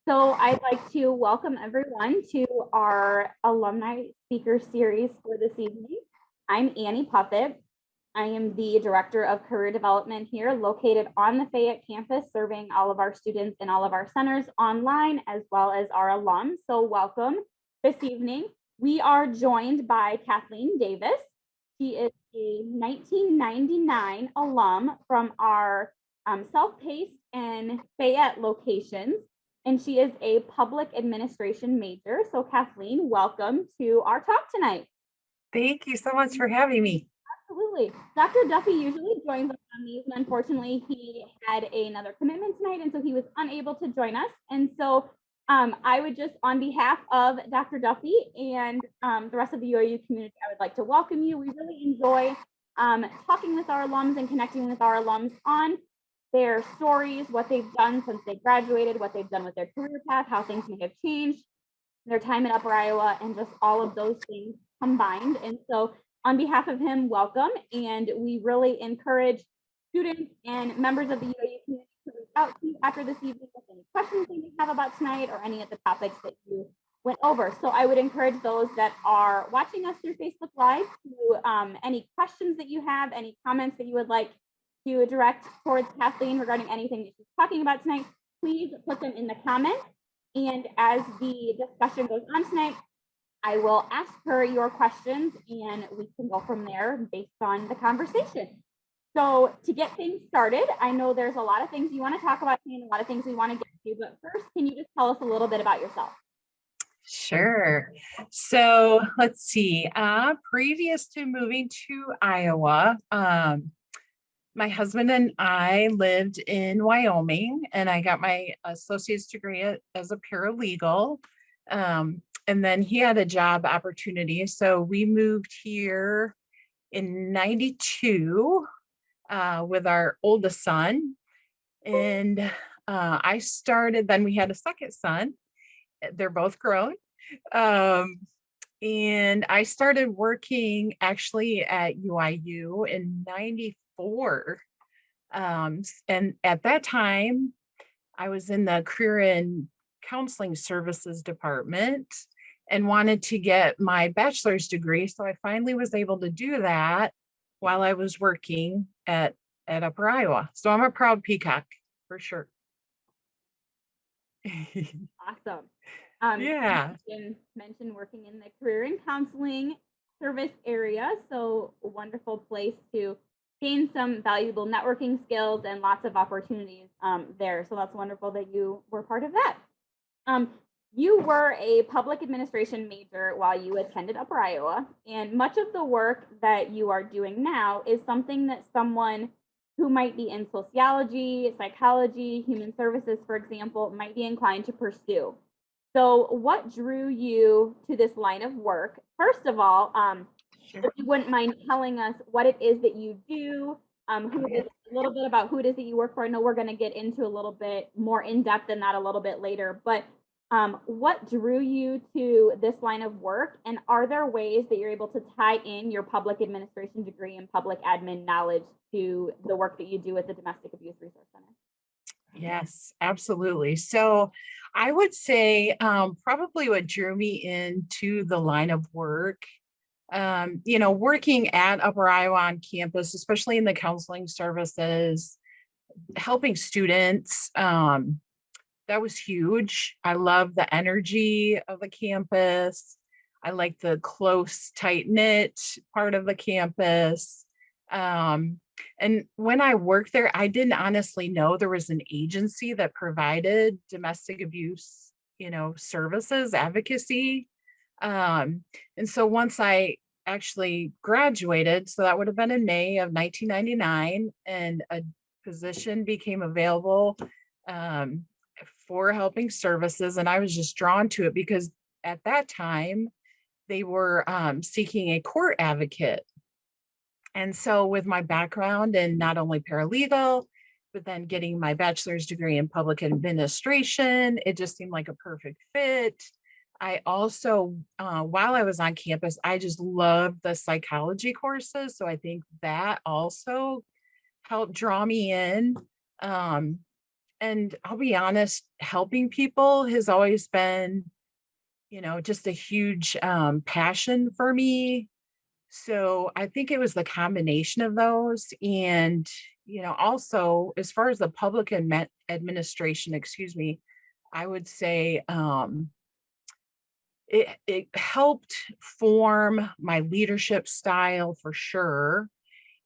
So I'd like to welcome everyone to our alumni speaker series for this evening. I'm Annie Puppet. I am the Director of Career Development here, located on the Fayette campus, serving all of our students in all of our centers online, as well as our alums. So welcome this evening. We are joined by Kathleen Davis. She is a 1999 alum from our Self-Paced and Fayette locations, and she is a public administration major. So Kathleen, welcome to our talk tonight. Thank you so much for having me. Absolutely. Dr. Duffy usually joins us on these, and unfortunately he had another commitment tonight, and so he was unable to join us. And so I would just, on behalf of Dr. Duffy and the rest of the UIU community, I would like to welcome you. We really enjoy talking with our alums and connecting with our alums on their stories, what they've done since they graduated, what they've done with their career path, how things may have changed, their time in Upper Iowa, and just all of those things combined. And so on behalf of him, welcome. And we really encourage students and members of the UIU community to reach out to you after this evening with any questions that you have about tonight or any of the topics that you went over. So I would encourage those that are watching us through Facebook Live to any questions that you have, any comments that you would like to direct towards Kathleen regarding anything that she's talking about tonight, please put them in the comments. And as the discussion goes on tonight, I will ask her your questions and we can go from there based on the conversation. So to get things started, I know there's a lot of things you want to talk about and a lot of things we want to get to, but first, can you just tell us a little bit about yourself? Sure. So let's see. Previous to moving to Iowa, my husband and I lived in Wyoming, and I got my associate's degree as a paralegal. And then he had a job opportunity. So we moved here in 92 with our oldest son. And I started, then we had a second son. They're both grown. And I started working actually at UIU in 94. And at that time, I was in the Career and Counseling Services department and wanted to get my bachelor's degree. So I finally was able to do that while I was working at Upper Iowa. So I'm a proud Peacock for sure. Awesome. Yeah. You mentioned working in the Career and Counseling Service area. So a wonderful place to gain some valuable networking skills and lots of opportunities there. So that's wonderful that you were part of that. You were a public administration major while you attended Upper Iowa, and much of the work that you are doing now is something that someone who might be in sociology, psychology, human services, for example, might be inclined to pursue. So what drew you to this line of work? First of all, Sure. if you wouldn't mind telling us what it is that you do, a little bit about who it is that you work for. I know we're going to get into a little bit more in depth than that a little bit later, but what drew you to this line of work? And are there ways that you're able to tie in your public administration degree and public admin knowledge to the work that you do at the Domestic Abuse Resource Center? Yes, absolutely. So I would say probably what drew me into the line of work, working at Upper Iowa on campus, especially in the counseling services, helping students, that was huge. I love the energy of the campus. I like the close, tight-knit part of the campus. And when I worked there, I didn't honestly know there was an agency that provided domestic abuse, services, advocacy. And so once I actually graduated, so that would have been in May of 1999, and a position became available for helping services. And I was just drawn to it because at that time they were seeking a court advocate. And so with my background in not only paralegal, but then getting my bachelor's degree in public administration, it just seemed like a perfect fit. I also, while I was on campus, I just loved the psychology courses. So I think that also helped draw me in. And I'll be honest, helping people has always been, just a huge passion for me. So I think it was the combination of those. And, also as far as the public administration, excuse me, I would say it helped form my leadership style for sure.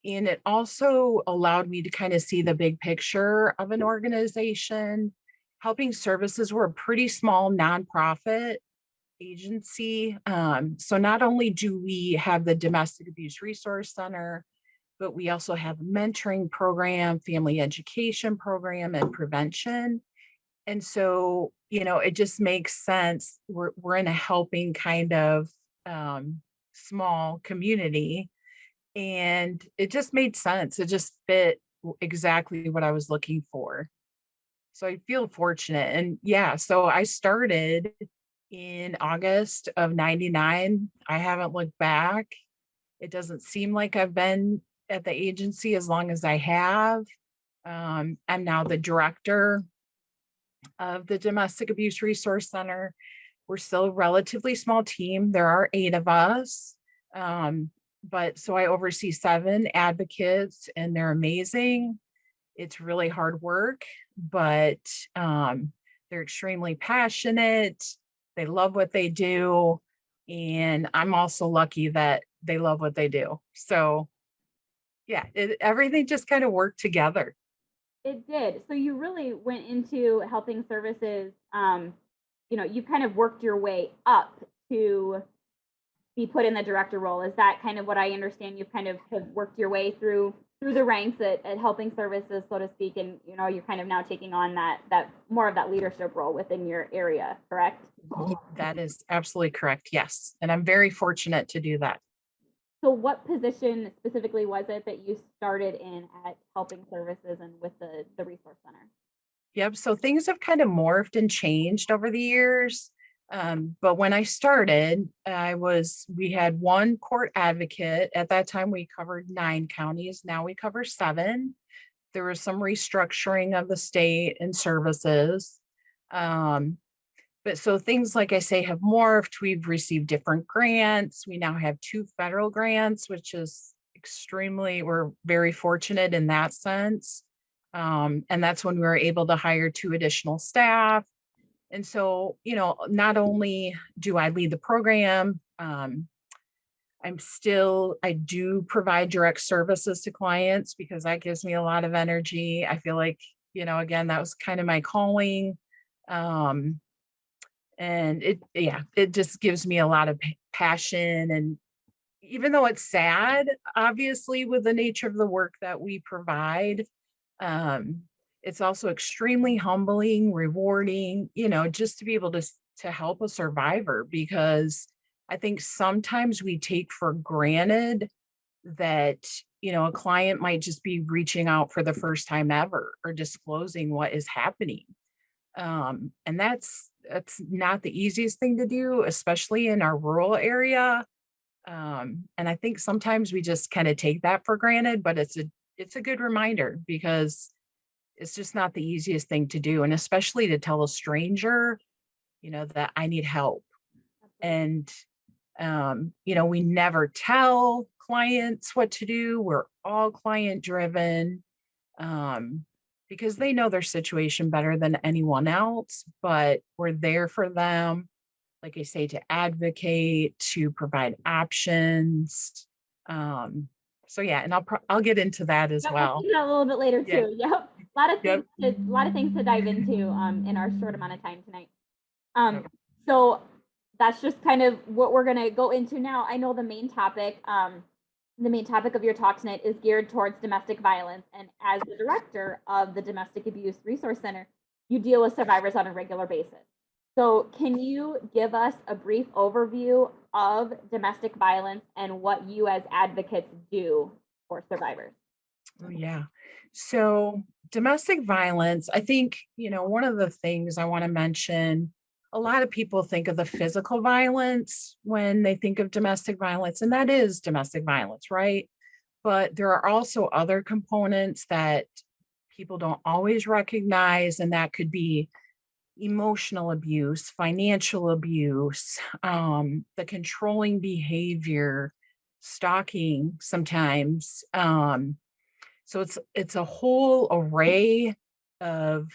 And it also allowed me to kind of see the big picture of an organization. Helping Services were a pretty small nonprofit agency. So not only do we have the Domestic Abuse Resource Center, but we also have a mentoring program, family education program, and prevention. And so, it just makes sense. We're in a helping kind of small community, and it just made sense. It just fit exactly what I was looking for. So I feel fortunate. And yeah, so I started in August of 99. I haven't looked back. It doesn't seem like I've been at the agency as long as I have. I'm now the director of the Domestic Abuse Resource Center. We're still a relatively small team. There are 8 of us. But so I oversee 7 advocates, and they're amazing. It's really hard work, but they're extremely passionate. They love what they do. And I'm also lucky that they love what they do. So yeah, everything just kind of worked together. It did. So you really went into helping services. You kind of worked your way up to be put in the director role. Is that kind of what I understand? You've kind of have worked your way through the ranks at helping services, so to speak, and you're kind of now taking on that more of that leadership role within your area, correct? That is absolutely correct. Yes. And I'm very fortunate to do that. So what position specifically was it that you started in at helping services and with the resource center? Yep. So things have kind of morphed and changed over the years. But when I started, we had one court advocate. At that time, we covered 9 counties. Now we cover 7. There was some restructuring of the state and services. Um, but so things, like I say, have morphed. We've received different grants. We now have 2 federal grants, which is we're very fortunate in that sense. And that's when we were able to hire 2 additional staff. And so, not only do I lead the program, I do provide direct services to clients because that gives me a lot of energy. I feel like, again, that was kind of my calling. Um, and it just gives me a lot of passion. And even though it's sad, obviously, with the nature of the work that we provide, um, it's also extremely humbling, rewarding, just to be able to help a survivor, because I think sometimes we take for granted that, a client might just be reaching out for the first time ever or disclosing what is happening. And that's not the easiest thing to do, especially in our rural area. And I think sometimes we just kind of take that for granted, but it's a good reminder, because it's just not the easiest thing to do. And especially to tell a stranger, that I need help. And, we never tell clients what to do. We're all client driven, because they know their situation better than anyone else, but we're there for them, like I say, to advocate, to provide options. So yeah, and I'll get into that as Yep, we'll well. do that a little bit later Yeah. too. Yep. Yep. A lot of things to dive into in our short amount of time tonight. Um, Yep. so that's just kind of what we're gonna go into now. I know the main topic of your talk tonight is geared towards domestic violence, and as the director of the Domestic Abuse Resource Center, you deal with survivors on a regular basis. So, can you give us a brief overview of domestic violence and what you as advocates do for survivors? Oh, yeah. So domestic violence, I think, one of the things I want to mention, a lot of people think of the physical violence when they think of domestic violence, and that is domestic violence, right? But there are also other components that people don't always recognize, and that could be emotional abuse, financial abuse, the controlling behavior, stalking sometimes. So it's a whole array of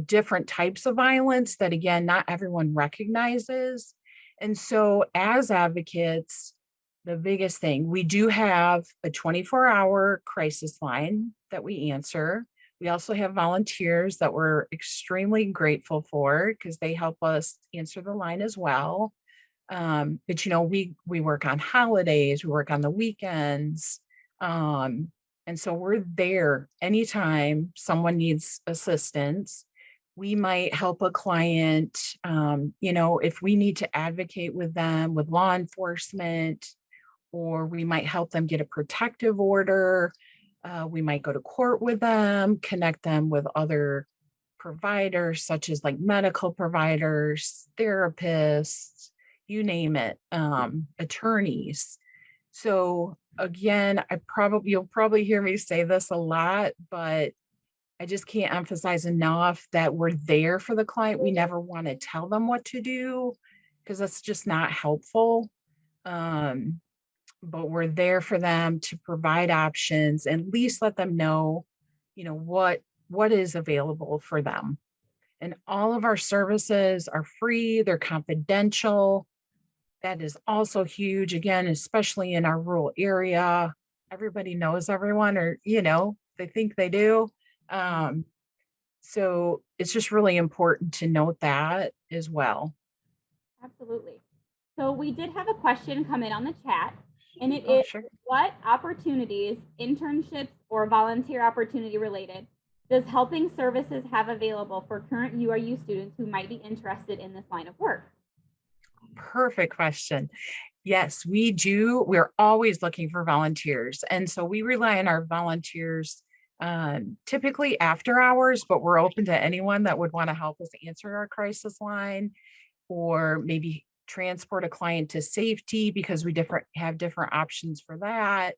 different types of violence that again not everyone recognizes. And so as advocates, the biggest thing, we do have a 24-hour crisis line that we answer. We also have volunteers that we're extremely grateful for because they help us answer the line as well. But we work on holidays, we work on the weekends. And so we're there anytime someone needs assistance. We might help a client, if we need to advocate with them with law enforcement, or we might help them get a protective order. We might go to court with them, connect them with other providers, such as like medical providers, therapists, you name it, attorneys. So again, you'll probably hear me say this a lot, but I just can't emphasize enough that we're there for the client. We never want to tell them what to do because that's just not helpful. Um, but we're there for them to provide options and at least let them know, what is available for them. And all of our services are free, they're confidential. That is also huge, again, especially in our rural area. Everybody knows everyone, or, they think they do. Um, so it's just really important to note that as well. Absolutely. So we did have a question come in on the chat, and it Oh, is, sure. what opportunities, internships or volunteer opportunity related, does helping services have available for current URU students who might be interested in this line of work? Perfect question. Yes, we do. We're always looking for volunteers. And so we rely on our volunteers typically after hours, but we're open to anyone that would want to help us answer our crisis line or maybe transport a client to safety because we have different options for that.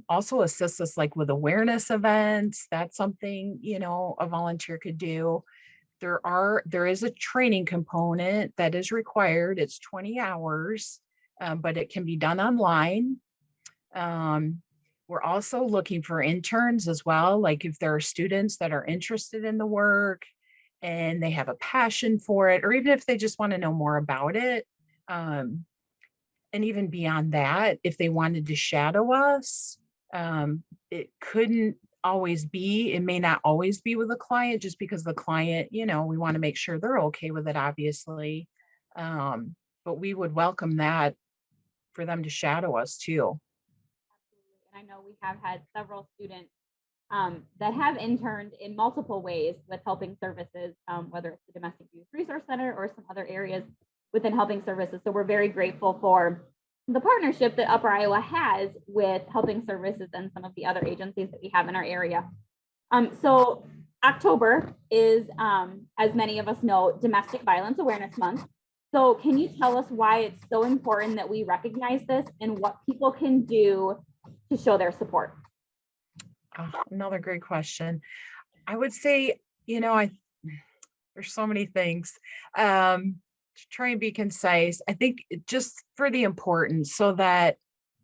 Also assist us like with awareness events. That's something, a volunteer could do. There is a training component that is required. It's 20 hours, but it can be done online. Um, we're also looking for interns as well. Like if there are students that are interested in the work and they have a passion for it, or even if they just want to know more about it. Um, and even beyond that, if they wanted to shadow us, it couldn't always be, it may not always be with the client just because the client, we want to make sure they're okay with it, obviously. Um, but we would welcome that for them to shadow us too. Absolutely. And I know we have had several students that have interned in multiple ways with helping services, whether it's the Domestic Youth Resource Center or some other areas within helping services. So we're very grateful for the partnership that Upper Iowa has with helping services and some of the other agencies that we have in our area. So October is, as many of us know, Domestic Violence Awareness Month. So can you tell us why it's so important that we recognize this and what people can do to show their support? Oh, another great question. I would say, there's so many things. To try and be concise, I think just for the importance so that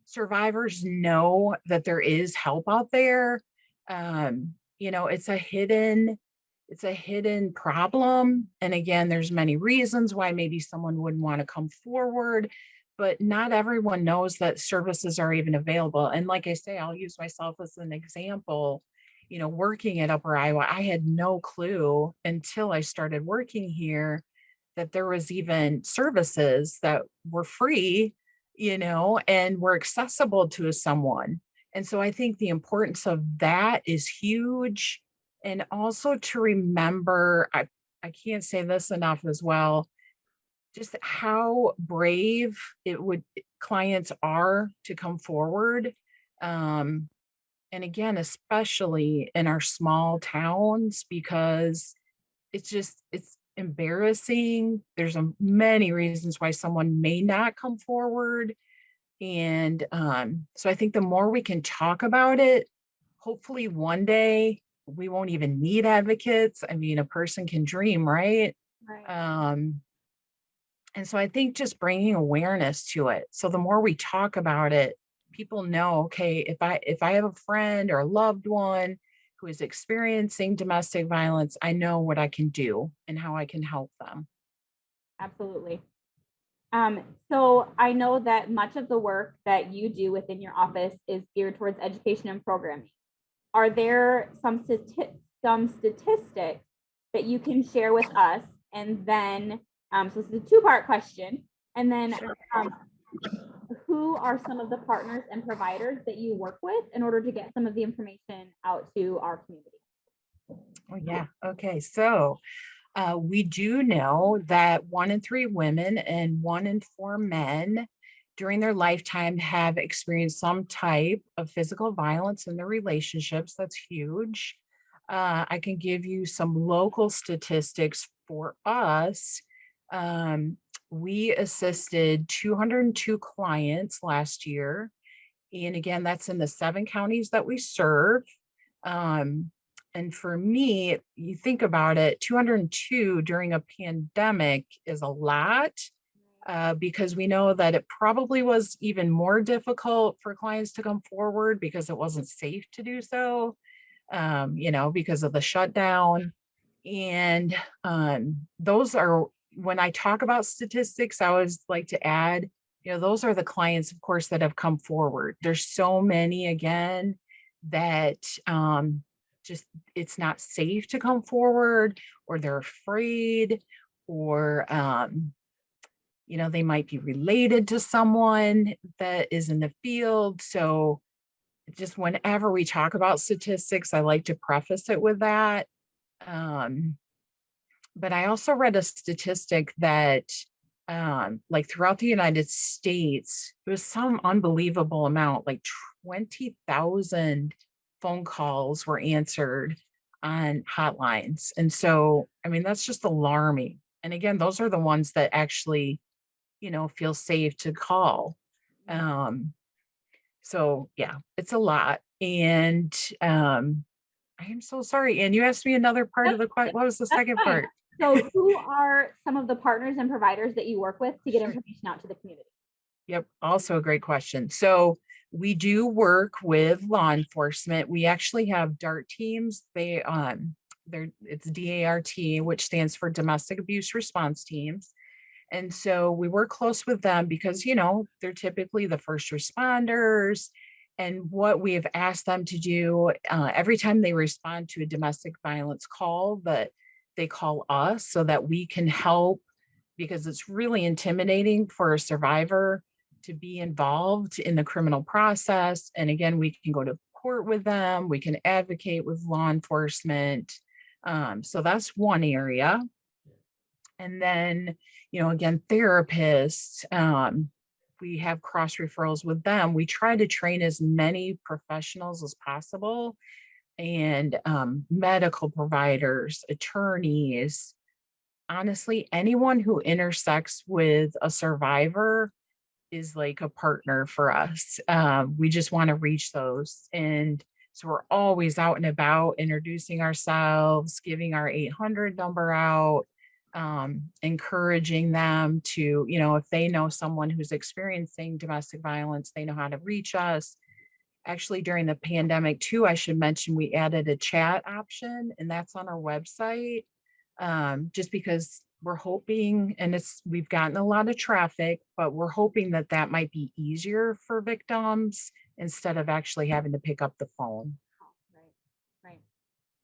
survivors know that there is help out there. It's a hidden problem. And again, there's many reasons why maybe someone wouldn't want to come forward, but not everyone knows that services are even available. And like I say, I'll use myself as an example. Working at Upper Iowa, I had no clue until I started working here that there was even services that were free, and were accessible to someone. And so I think the importance of that is huge. And also to remember, I can't say this enough as well, just how brave clients are to come forward. Um, and again, especially in our small towns, because it's embarrassing. There's many reasons why someone may not come forward. And so I think the more we can talk about it, hopefully one day we won't even need advocates. I mean, a person can dream, right? Right. Um, and so I think just bringing awareness to it. So the more we talk about it, people know, okay, if I have a friend or a loved one who is experiencing domestic violence, I know what I can do and how I can help them. Absolutely. So I know that much of the work that you do within your office is geared towards education and programming. Are there some statistics that you can share with us? And then, so this is a two-part question. And then, Sure. um, who are some of the partners and providers that you work with in order to get some of the information out to our community? Oh, yeah. Okay. So we do know that 1 in 3 women and 1 in 4 men during their lifetime have experienced some type of physical violence in their relationships. That's huge. I can give you some local statistics for us. Um, we assisted 202 clients last year. And again, that's in the 7 counties that we serve. Um, and for me, you think about it, 202 during a pandemic is a lot, because we know that it probably was even more difficult for clients to come forward because it wasn't safe to do so, because of the shutdown. And those are, when I talk about statistics, I always like to add, those are the clients, of course, that have come forward. There's so many, again, that just it's not safe to come forward, or they're afraid, or they might be related to someone that is in the field. So just whenever we talk about statistics, I like to preface it with that. Um, but I also read a statistic that, like throughout the United States, it was some unbelievable amount, like 20,000 phone calls were answered on hotlines. And so, I mean, that's just alarming. And again, those are the ones that actually, feel safe to call. Um, so yeah, it's a lot. And I am so sorry. And you asked me another part of the question. What was the That's second fine. part? So who are some of the partners and providers that you work with to get Sure. information out to the community? Yep. Also a great question. So we do work with law enforcement. We actually have DART teams. It's DART, which stands for Domestic Abuse Response Teams. And so we work close with them because, they're typically the first responders. And what we have asked them to do, every time they respond to a domestic violence call, that they call us so that we can help, because it's really intimidating for a survivor to be involved in the criminal process. And again, we can go to court with them, we can advocate with law enforcement. So that's one area. And then, again, therapists, we have cross referrals with them. We try to train as many professionals as possible, and medical providers, attorneys, honestly, anyone who intersects with a survivor is like a partner for us. We just want to reach those. And so we're always out and about introducing ourselves, giving our 800 number out, encouraging them to, if they know someone who's experiencing domestic violence, they know how to reach us. Actually, during the pandemic, too, I should mention we added a chat option, and that's on our website, just because we're hoping, and we've gotten a lot of traffic, but we're hoping that that might be easier for victims instead of actually having to pick up the phone. Right,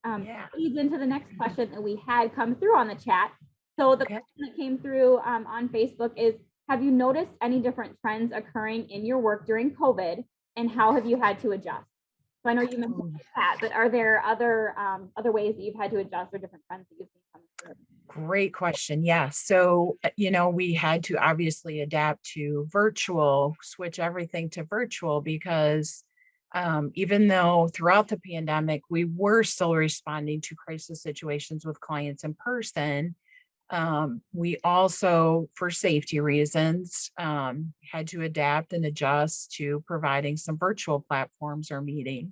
right. Yeah. Leads into the next question that we had come through on the chat. So the Okay. question that came through on Facebook is, have you noticed any different trends occurring in your work during COVID, and how have you had to adjust? So I know you mentioned that, but are there other ways that you've had to adjust, or different trends that you've seen coming through? Great question. Yeah. So, we had to obviously adapt to virtual, switch everything to virtual, because even though throughout the pandemic, we were still responding to crisis situations with clients in person, we also, for safety reasons, had to adapt and adjust to providing some virtual platforms or meeting.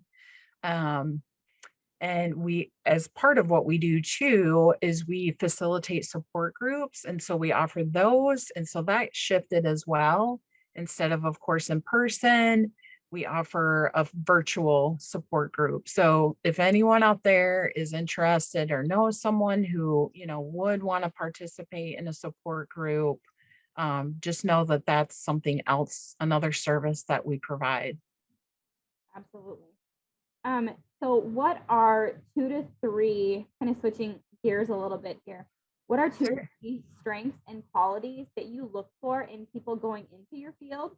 And we, as part of what we do too, is we facilitate support groups. And so we offer those. And so that shifted as well. Instead of course, in person, we offer a virtual support group. So if anyone out there is interested or knows someone who, would want to participate in a support group, just know that that's something else, another service that we provide. Absolutely. Um, so what are 2 to 3, kind of switching gears a little bit here, what are two to Sure. three strengths and qualities that you look for in people going into your field?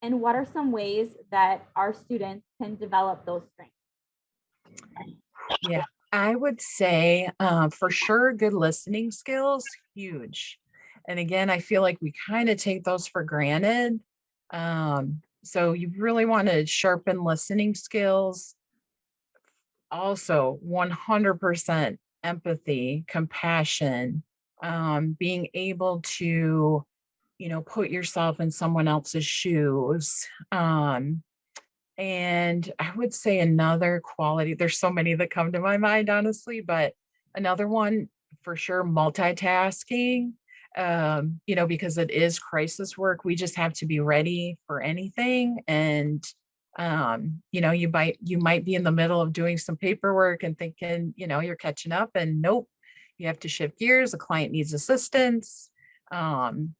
And what are some ways that our students can develop those strengths? Yeah, I would say for sure, good listening skills, huge. And again, I feel like we kind of take those for granted. So you really want to sharpen listening skills. Also, 100% empathy, compassion, being able to, put yourself in someone else's shoes. And I would say another quality, there's so many that come to my mind, honestly, but another one for sure, multitasking. Because it is crisis work, we just have to be ready for anything. And you might be in the middle of doing some paperwork and thinking, you're catching up, and nope, you have to shift gears. A client needs assistance. Um,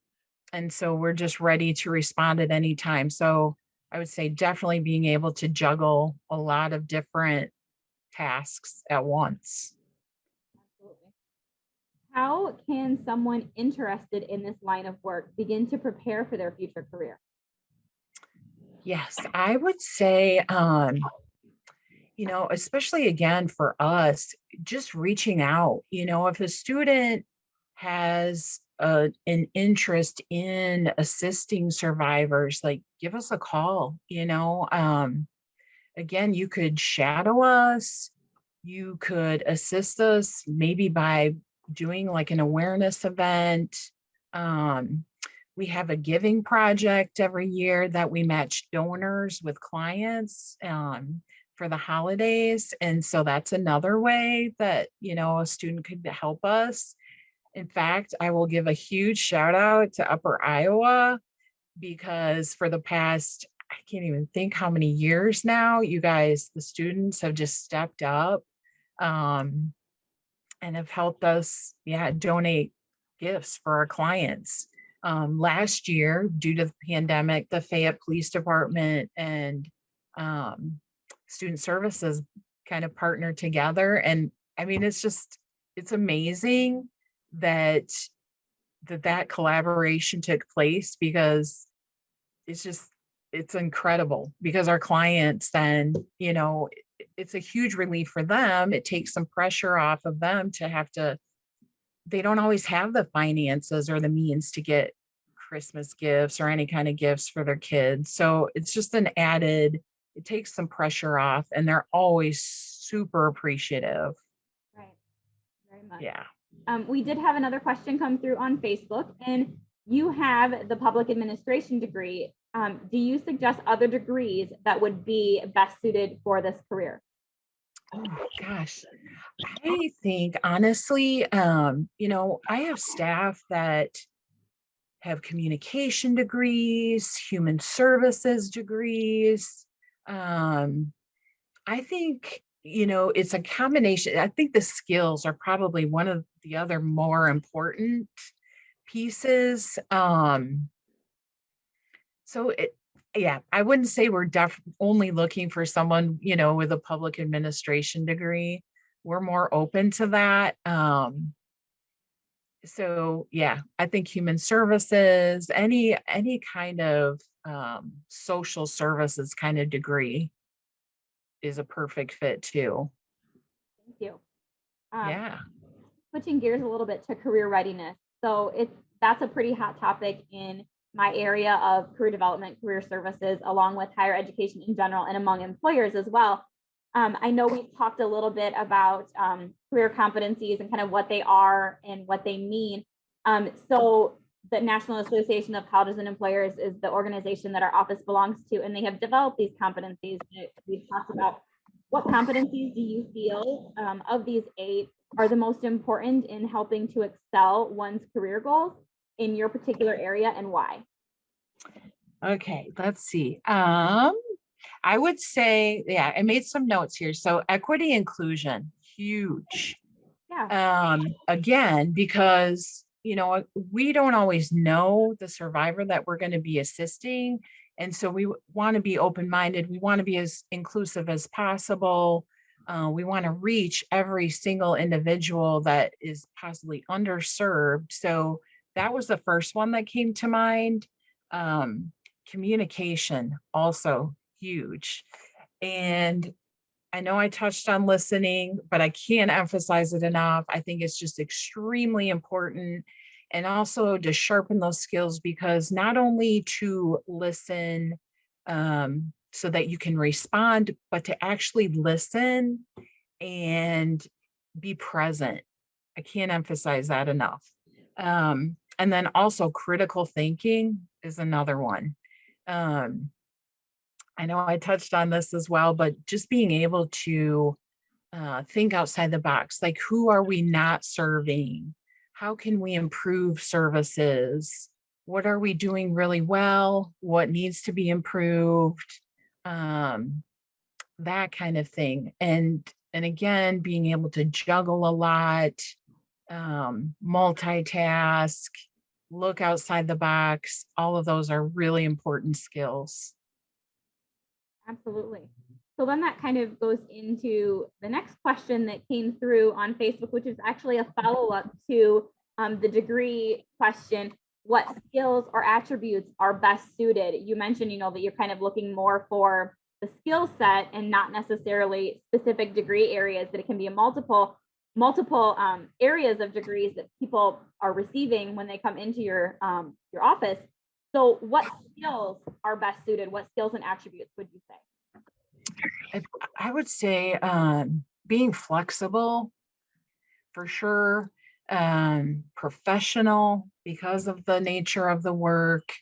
and so we're just ready to respond at any time. So I would say definitely being able to juggle a lot of different tasks at once. Absolutely. How can someone interested in this line of work begin to prepare for their future career? Yes, I would say, especially again for us, just reaching out, if a student has an interest in assisting survivors, like give us a call, again, you could shadow us, you could assist us maybe by doing like an awareness event. Um, we have a giving project every year that we match donors with clients for the holidays. And so that's another way that, a student could help us. In fact, I will give a huge shout out to Upper Iowa because for the past, I can't even think how many years now, you guys, the students have just stepped up um, and have helped us, yeah, donate gifts for our clients. Last year, due to the pandemic, the Fayette Police Department and um, Student Services kind of partnered together. And I mean, it's amazing that that collaboration took place because it's just it's incredible because our clients then, it's a huge relief for them. It takes some pressure off of them to have to they don't always have the finances or the means to get Christmas gifts or any kind of gifts for their kids. So it's just it takes some pressure off and they're always super appreciative. Right. Very much. Yeah. We did have another question come through on Facebook, and you have the public administration degree. Do you suggest other degrees that would be best suited for this career? Oh gosh. I think honestly, I have staff that have communication degrees, human services degrees. Um, I think, it's a combination. I think the skills are probably one of the other more important pieces. So yeah, I wouldn't say we're only looking for someone, with a public administration degree. We're more open to that. So yeah, I think human services, any kind of social services kind of degree is a perfect fit too. Thank you. Um, Yeah. Switching gears a little bit to career readiness. So that's a pretty hot topic in my area of career development, career services, along with higher education in general and among employers as well. I know we talked a little bit about career competencies and kind of what they are and what they mean. So the National Association of Colleges and Employers is the organization that our office belongs to, and they have developed these competencies that we've talked about. what competencies do you feel of these 8 are the most important in helping to excel one's career goals in your particular area, and why? Okay, let's see. I would say, yeah, I made some notes here. So equity inclusion, huge. Yeah, Again, because we don't always know the survivor that we're going to be assisting. And so we want to be open-minded. We want to be as inclusive as possible. We want to reach every single individual that is possibly underserved. So that was the first one that came to mind. Um, Communication, also huge. And I know I touched on listening, but I can't emphasize it enough. I think it's just extremely important. And also to sharpen those skills, because not only to listen so that you can respond, but to actually listen and be present. I can't emphasize that enough. And then also critical thinking is another one. Um, I know I touched on this as well, but just being able to think outside the box, like who are we not serving? How can we improve services? What are we doing really well? What needs to be improved? Um, that kind of thing. And again, being able to juggle a lot, multitask, look outside the box, all of those are really important skills. absolutely. So then that kind of goes into the next question that came through on Facebook, which is actually a follow-up to the degree question. What skills or attributes are best suited? You mentioned, that you're kind of looking more for the skill set and not necessarily specific degree areas, that it can be a multiple areas of degrees that people are receiving when they come into your office. So what skills are best suited? What skills and attributes would you say? I, I would say being flexible for sure, professional because of the nature of the work.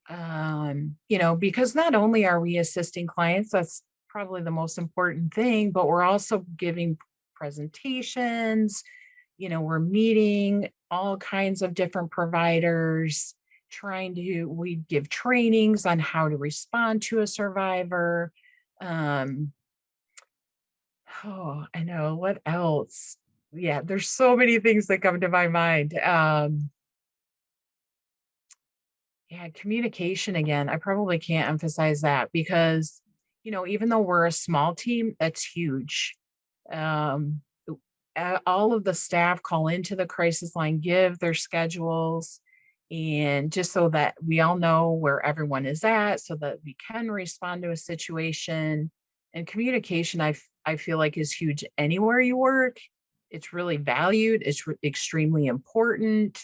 Because not only are we assisting clients, that's probably the most important thing, but we're also giving presentations, we're meeting all kinds of different providers, we give trainings on how to respond to a survivor. Um, oh, I know. What else? Yeah, there's so many things that come to my mind. Yeah, communication again. I probably can't emphasize that because, even though we're a small team, that's huge. Um, all of the staff call into the crisis line, give their schedules, and just so that we all know where everyone is at so that we can respond to a situation. And communication, I feel like is huge anywhere you work. It's really valued. It's extremely important.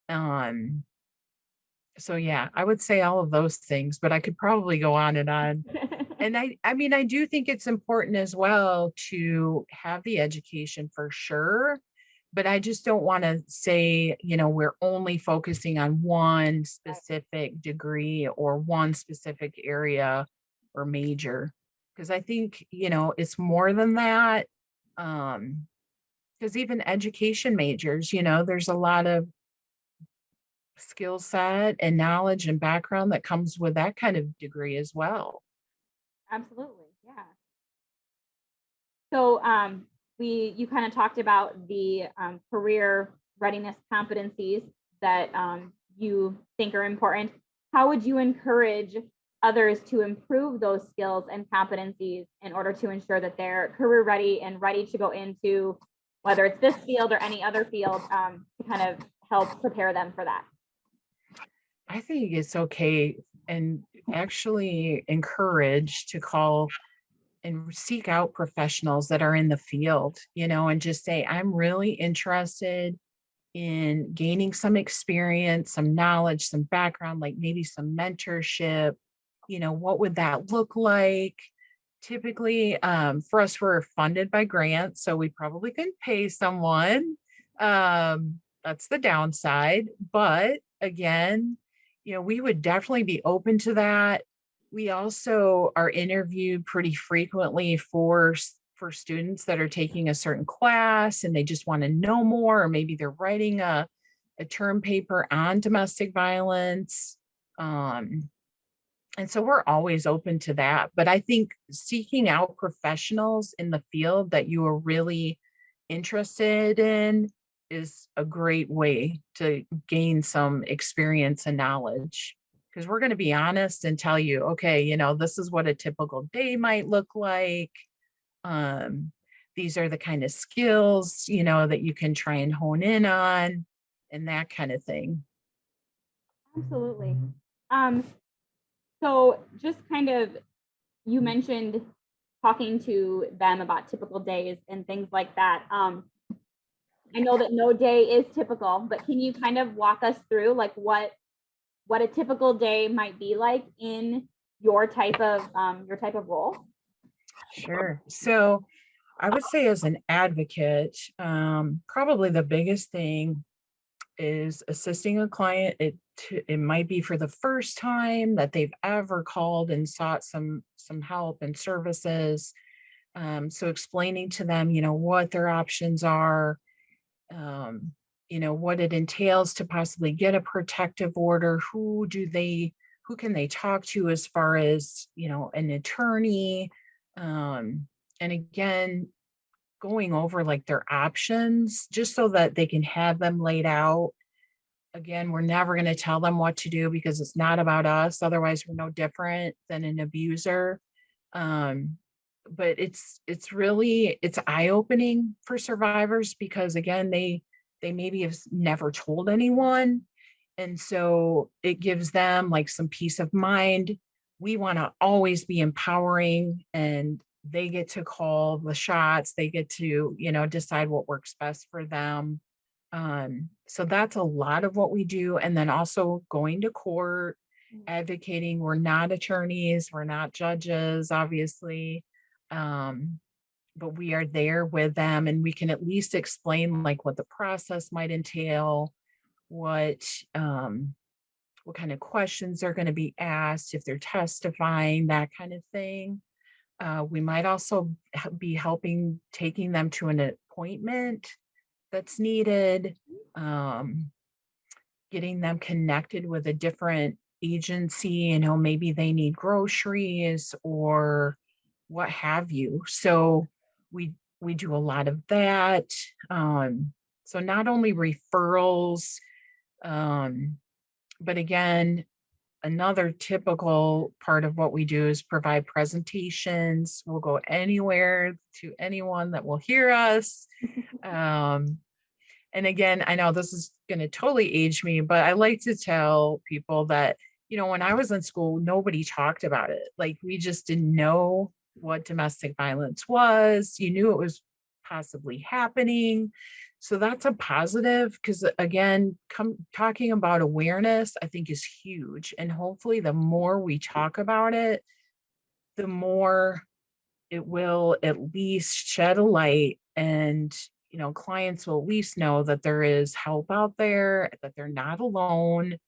Um, so yeah, I would say all of those things, but I could probably go on and on. And I mean, I do think it's important as well to have the education for sure, but I just don't want to say, we're only focusing on one specific degree or one specific area or major. Because I think, it's more than that. Because even education majors, there's a lot of skill set and knowledge and background that comes with that kind of degree as well. Absolutely, yeah. So you kind of talked about the career readiness competencies that you think are important. How would you encourage others to improve those skills and competencies in order to ensure that they're career ready and ready to go into whether it's this field or any other field, to kind of help prepare them for that? I think it's okay and actually encouraged to call and seek out professionals that are in the field, and just say, I'm really interested in gaining some experience, some knowledge, some background, like maybe some mentorship. What would that look like? Typically, for us, we're funded by grants, so we probably couldn't pay someone. That's the downside. But again, we would definitely be open to that. We also are interviewed pretty frequently for for students that are taking a certain class and they just want to know more, or maybe they're writing a term paper on domestic violence. And so we're always open to that. But I think seeking out professionals in the field that you are really interested in is a great way to gain some experience and knowledge. Because we're going to be honest and tell you, okay, this is what a typical day might look like. Um, these are the kind of skills, that you can try and hone in on and that kind of thing. Absolutely. Um, so just kind of, you mentioned talking to them about typical days and things like that. I know that no day is typical, but can you kind of walk us through like what a typical day might be like in your type of role? Sure. So I would say as an advocate, probably the biggest thing is assisting a client. It might be for the first time that they've ever called and sought some help and services. So explaining to them, what their options are, um, what it entails to possibly get a protective order. Who can they talk to as far as, an attorney? And again, going over like their options just so that they can have them laid out. Again, we're never going to tell them what to do because it's not about us. Otherwise, we're no different than an abuser. Um, but it's eye-opening for survivors because again, they maybe have never told anyone. And so it gives them like some peace of mind. We want to always be empowering, and they get to call the shots. They get to, decide what works best for them. So that's a lot of what we do. And then also going to court, advocating. We're not attorneys, we're not judges, obviously. Um, but we are there with them and we can at least explain like what the process might entail, what what kind of questions are going to be asked if they're testifying, that kind of thing. We might also be helping taking them to an appointment that's needed, um, getting them connected with a different agency, maybe they need groceries or what have you. So we do a lot of that. So not only referrals, um, but again, another typical part of what we do is provide presentations. We'll go anywhere to anyone that will hear us. Um, and again, I know this is going to totally age me, but I like to tell people that, when I was in school, nobody talked about it. Like we just didn't know what domestic violence was. You knew it was possibly happening. So that's a positive because again, talking about awareness, I think is huge. And hopefully the more we talk about it, the more it will at least shed a light and clients will at least know that there is help out there, that they're not alone,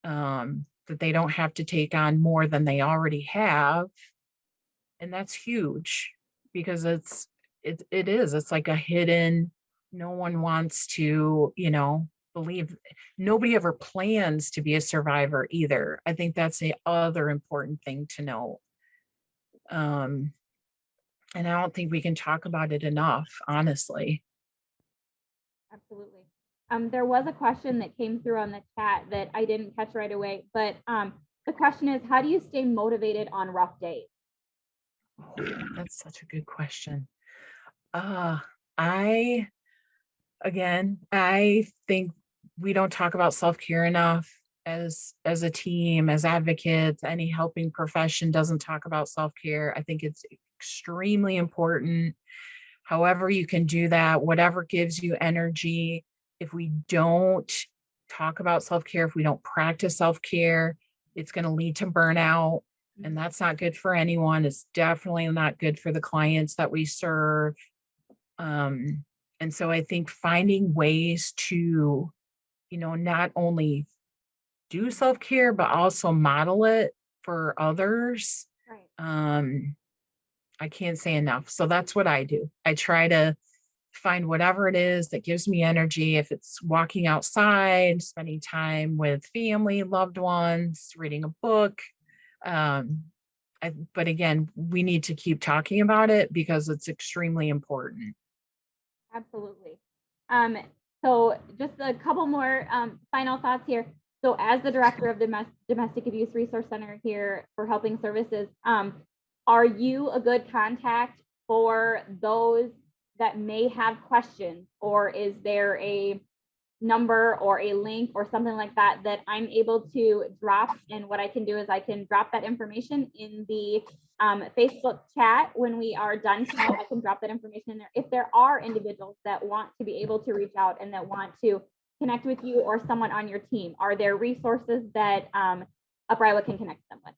that they don't have to take on more than they already have. And that's huge because it's like a hidden, no one wants to, believe, nobody ever plans to be a survivor either. I think that's the other important thing to know. Um, and I don't think we can talk about it enough, honestly. Absolutely. There was a question that came through on the chat that I didn't catch right away, but the question is, how do you stay motivated on rough days? That's such a good question. Uh, I I think we don't talk about self-care enough as a team, as advocates. Any helping profession doesn't talk about self-care. I think it's extremely important. However you can do that, whatever gives you energy. If we don't talk about self-care, if we don't practice self-care, it's going to lead to burnout, and that's not good for anyone. It's definitely not good for the clients that we serve. Um, and so I think finding ways to, not only do self-care, but also model it for others. Right. Um, I can't say enough. So that's what I do. I try to find whatever it is that gives me energy. If it's walking outside, spending time with family, loved ones, reading a book. Um, but again, we need to keep talking about it because it's extremely important. Absolutely. Um, so just a couple more final thoughts here. So as the director of the Domestic Abuse Resource Center here for Helping Services, are you a good contact for those that may have questions, or is there a number or a link or something like that that I'm able to drop? And what I can do is I can drop that information in the Facebook chat when we are done tonight. I can drop that information in there. If there are individuals that want to be able to reach out and that want to connect with you or someone on your team, are there resources that Upper Iowa can connect them with?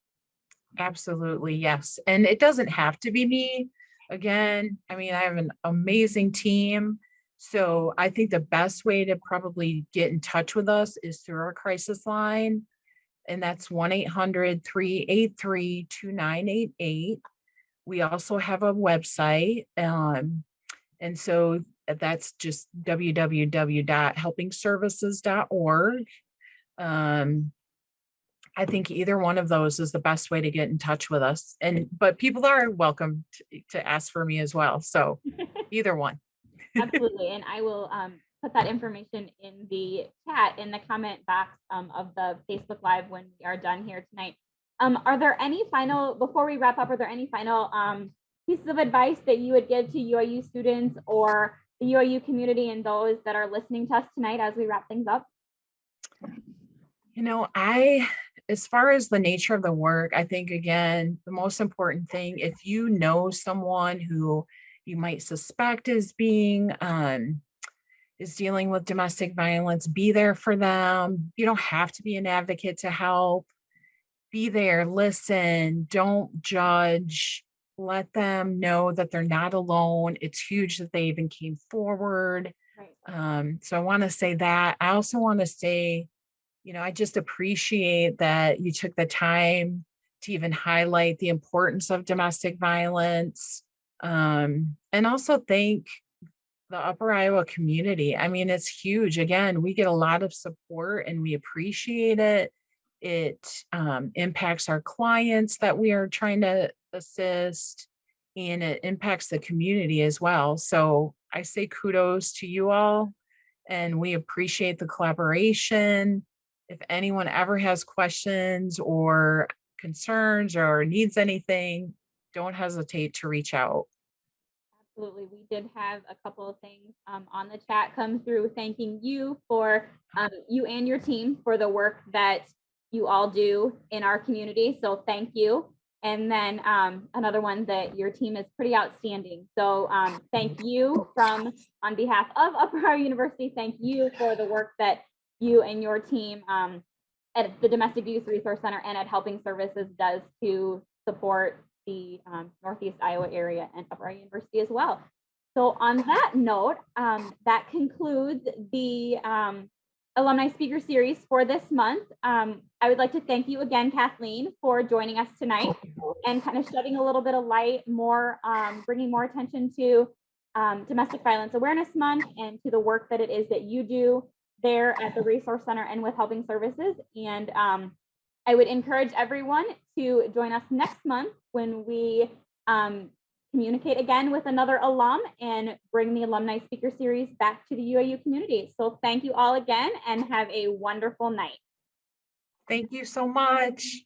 Absolutely, yes. And it doesn't have to be me. Again, I mean, I have an amazing team. So I think the best way to probably get in touch with us is through our crisis line. And that's 1-800-383-2988. We also have a website. And so that's just www.helpingservices.org. Um, I think either one of those is the best way to get in touch with us. But people are welcome to ask for me as well. So either one. Absolutely. And I will put that information in the chat in the comment box of the Facebook Live when we are done here tonight. Are there any final, before we wrap up, are there any final pieces of advice that you would give to UIU students or the UIU community and those that are listening to us tonight as we wrap things up? As far as the nature of the work, I think, again, the most important thing, if you know someone who you might suspect is dealing with domestic violence, be there for them. You don't have to be an advocate to help. Be there, listen, don't judge, let them know that they're not alone. It's huge that they even came forward. Right. So I want to say that. I also want to say, I just appreciate that you took the time to even highlight the importance of domestic violence. And also thank the Upper Iowa community. I mean, it's huge. Again, we get a lot of support and we appreciate it. It impacts our clients that we are trying to assist, and it impacts the community as well. So I say kudos to you all, and we appreciate the collaboration. If anyone ever has questions or concerns or needs anything, don't hesitate to reach out. Absolutely. We did have a couple of things on the chat come through thanking you for you and your team for the work that you all do in our community. So thank you. And then another one that your team is pretty outstanding. So thank you on behalf of Upper Iowa University. Thank you for the work that you and your team at the Domestic Abuse Resource Center and at Helping Services does to support the Northeast Iowa area and Upper Iowa University as well. So on that note, that concludes the Alumni Speaker Series for this month. I would like to thank you again, Kathleen, for joining us tonight and kind of shedding a little bit of light, bringing more attention to Domestic Violence Awareness Month and to the work that it is that you do there at the Resource Center and with Helping Services. And I would encourage everyone to join us next month when we communicate again with another alum and bring the Alumni Speaker Series back to the UIU community. So thank you all again and have a wonderful night. Thank you so much.